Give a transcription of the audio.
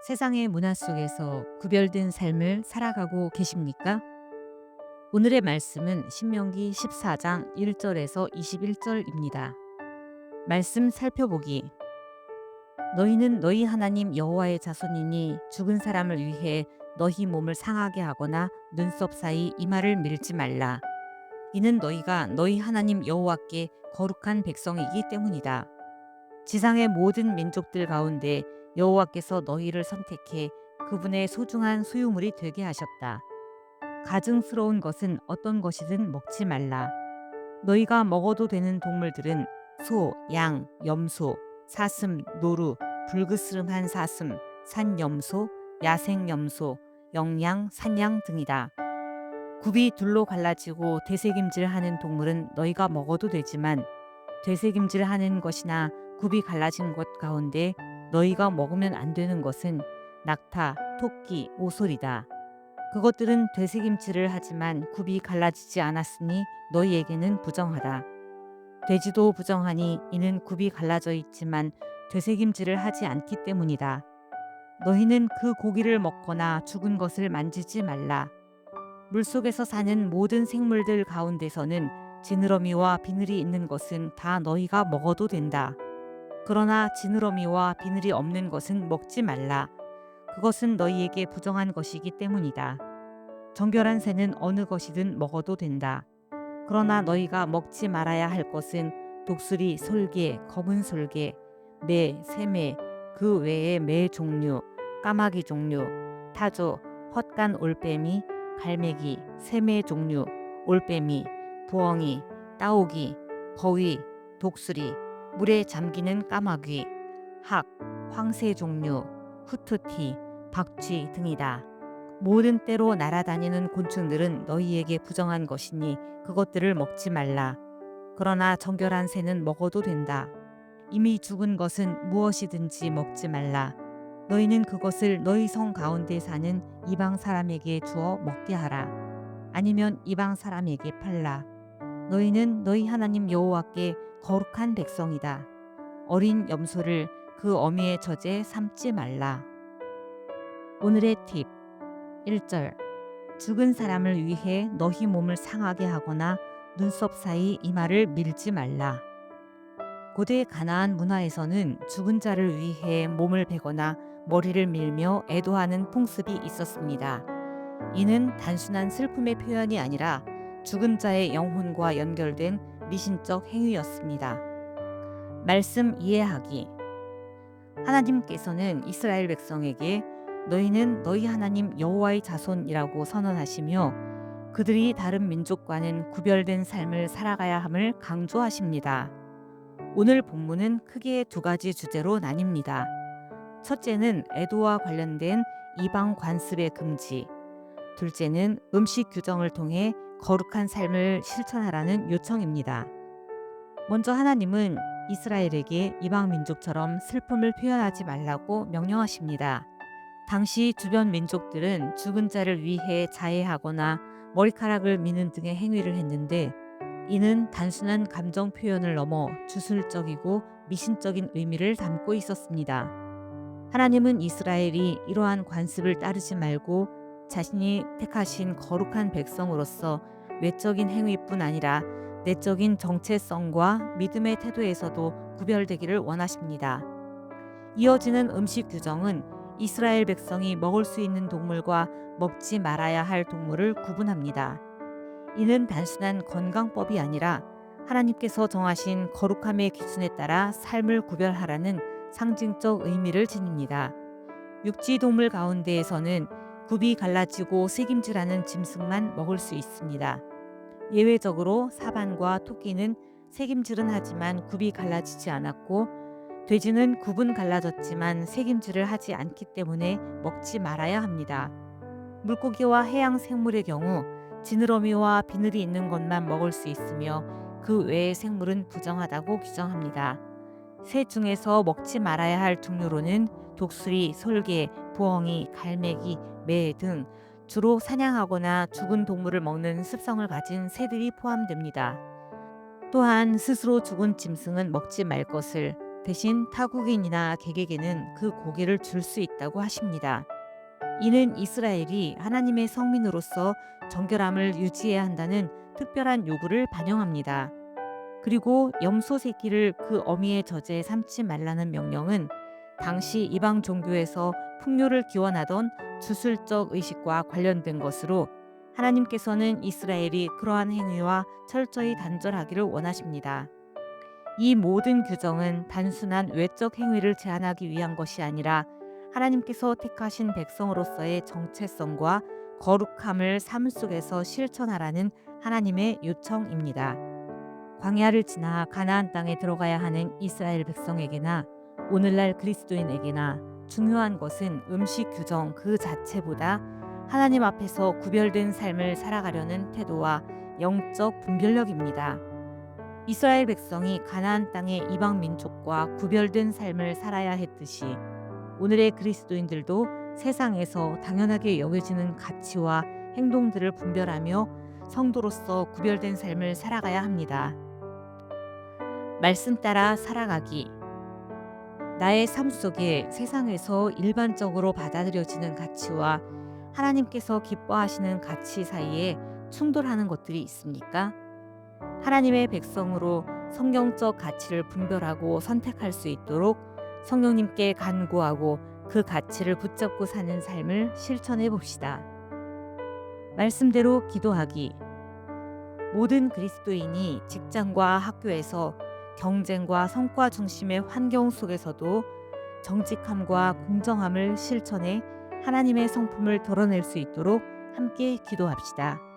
세상의 문화 속에서 구별된 삶을 살아가고 계십니까? 오늘의 말씀은 신명기 14장 1절에서 21절입니다. 말씀 살펴보기. 너희는 너희 하나님 여호와의 자손이니 죽은 사람을 위해 너희 몸을 상하게 하거나 눈썹 사이 이마를 밀지 말라. 이는 너희가 너희 하나님 여호와께 거룩한 백성이기 때문이다. 지상의 모든 민족들 가운데 여호와께서 너희를 선택해 그분의 소중한 소유물이 되게 하셨다. 가증스러운 것은 어떤 것이든 먹지 말라. 너희가 먹어도 되는 동물들은 소, 양, 염소, 사슴, 노루, 불그스름한 사슴, 산염소, 야생염소, 영양, 산양 등이다. 굽이 둘로 갈라지고 되새김질하는 동물은 너희가 먹어도 되지만 되새김질하는 것이나 굽이 갈라진 것 가운데 너희가 먹으면 안 되는 것은 낙타, 토끼, 오솔이다. 그것들은 되새김질을 하지만 굽이 갈라지지 않았으니 너희에게는 부정하다. 돼지도 부정하니 이는 굽이 갈라져 있지만 되새김질을 하지 않기 때문이다. 너희는 그 고기를 먹거나 죽은 것을 만지지 말라. 물속에서 사는 모든 생물들 가운데서는 지느러미와 비늘이 있는 것은 다 너희가 먹어도 된다. 그러나 지느러미와 비늘이 없는 것은 먹지 말라. 그것은 너희에게 부정한 것이기 때문이다. 정결한 새는 어느 것이든 먹어도 된다. 그러나 너희가 먹지 말아야 할 것은 독수리, 솔개, 검은 솔개, 매, 새매, 그 외의 매 종류, 까마귀 종류, 타조, 헛간 올빼미, 갈매기, 새매 종류, 올빼미, 부엉이, 따오기, 거위, 독수리, 물에 잠기는 까마귀, 학, 황새 종류, 후투티, 박쥐 등이다. 모든 때로 날아다니는 곤충들은 너희에게 부정한 것이니 그것들을 먹지 말라. 그러나 정결한 새는 먹어도 된다. 이미 죽은 것은 무엇이든지 먹지 말라. 너희는 그것을 너희 성 가운데 사는 이방 사람에게 주어 먹게 하라. 아니면 이방 사람에게 팔라. 너희는 너희 하나님 여호와께 거룩한 백성이다. 어린 염소를 그 어미의 젖에 삶지 말라. 오늘의 팁 1절. 죽은 사람을 위해 너희 몸을 상하게 하거나 눈썹 사이 이마를 밀지 말라. 고대 가나안 문화에서는 죽은 자를 위해 몸을 베거나 머리를 밀며 애도하는 풍습이 있었습니다. 이는 단순한 슬픔의 표현이 아니라 죽은 자의 영혼과 연결된 미신적 행위였습니다. 말씀 이해하기. 하나님께서는 이스라엘 백성에게 너희는 너희 하나님 여호와의 자손이라고 선언하시며 그들이 다른 민족과는 구별된 삶을 살아가야 함을 강조하십니다. 오늘 본문은 크게 두 가지 주제로 나뉩니다. 첫째는 애도와 관련된 이방 관습의 금지, 둘째는 음식 규정을 통해 거룩한 삶을 실천하라는 요청입니다. 먼저 하나님은 이스라엘에게 이방 민족처럼 슬픔을 표현하지 말라고 명령하십니다. 당시 주변 민족들은 죽은 자를 위해 자해하거나 머리카락을 미는 등의 행위를 했는데 이는 단순한 감정 표현을 넘어 주술적이고 미신적인 의미를 담고 있었습니다. 하나님은 이스라엘이 이러한 관습을 따르지 말고 자신이 택하신 거룩한 백성으로서 외적인 행위뿐 아니라 내적인 정체성과 믿음의 태도에서도 구별되기를 원하십니다. 이어지는 음식 규정은 이스라엘 백성이 먹을 수 있는 동물과 먹지 말아야 할 동물을 구분합니다. 이는 단순한 건강법이 아니라 하나님께서 정하신 거룩함의 기준에 따라 삶을 구별하라는 상징적 의미를 지닙니다. 육지 동물 가운데에서는 굽이 갈라지고 새김질하는 짐승만 먹을 수 있습니다. 예외적으로 사반과 토끼는 새김질은 하지만 굽이 갈라지지 않았고 돼지는 굽은 갈라졌지만 새김질을 하지 않기 때문에 먹지 말아야 합니다. 물고기와 해양 생물의 경우 지느러미와 비늘이 있는 것만 먹을 수 있으며 그 외의 생물은 부정하다고 규정합니다. 새 중에서 먹지 말아야 할 종류로는 독수리, 솔개, 부엉이, 갈매기, 매 등 주로 사냥하거나 죽은 동물을 먹는 습성을 가진 새들이 포함됩니다. 또한 스스로 죽은 짐승은 먹지 말 것을, 대신 타국인이나 객에게는 그 고기를 줄 수 있다고 하십니다. 이는 이스라엘이 하나님의 성민으로서 정결함을 유지해야 한다는 특별한 요구를 반영합니다. 그리고 염소 새끼를 그 어미의 젖에 삼지 말라는 명령은 당시 이방 종교에서 풍요를 기원하던 주술적 의식과 관련된 것으로 하나님께서는 이스라엘이 그러한 행위와 철저히 단절하기를 원하십니다. 이 모든 규정은 단순한 외적 행위를 제한하기 위한 것이 아니라 하나님께서 택하신 백성으로서의 정체성과 거룩함을 삶 속에서 실천하라는 하나님의 요청입니다. 광야를 지나 가나안 땅에 들어가야 하는 이스라엘 백성에게나 오늘날 그리스도인에게나 중요한 것은 음식 규정 그 자체보다 하나님 앞에서 구별된 삶을 살아가려는 태도와 영적 분별력입니다. 이스라엘 백성이 가나안 땅의 이방 민족과 구별된 삶을 살아야 했듯이 오늘의 그리스도인들도 세상에서 당연하게 여겨지는 가치와 행동들을 분별하며 성도로서 구별된 삶을 살아가야 합니다. 말씀 따라 살아가기. 나의 삶 속에 세상에서 일반적으로 받아들여지는 가치와 하나님께서 기뻐하시는 가치 사이에 충돌하는 것들이 있습니까? 하나님의 백성으로 성경적 가치를 분별하고 선택할 수 있도록 성령님께 간구하고 그 가치를 붙잡고 사는 삶을 실천해 봅시다. 말씀대로 기도하기. 모든 그리스도인이 직장과 학교에서 경쟁과 성과 중심의 환경 속에서도 정직함과 공정함을 실천해 하나님의 성품을 드러낼 수 있도록 함께 기도합시다.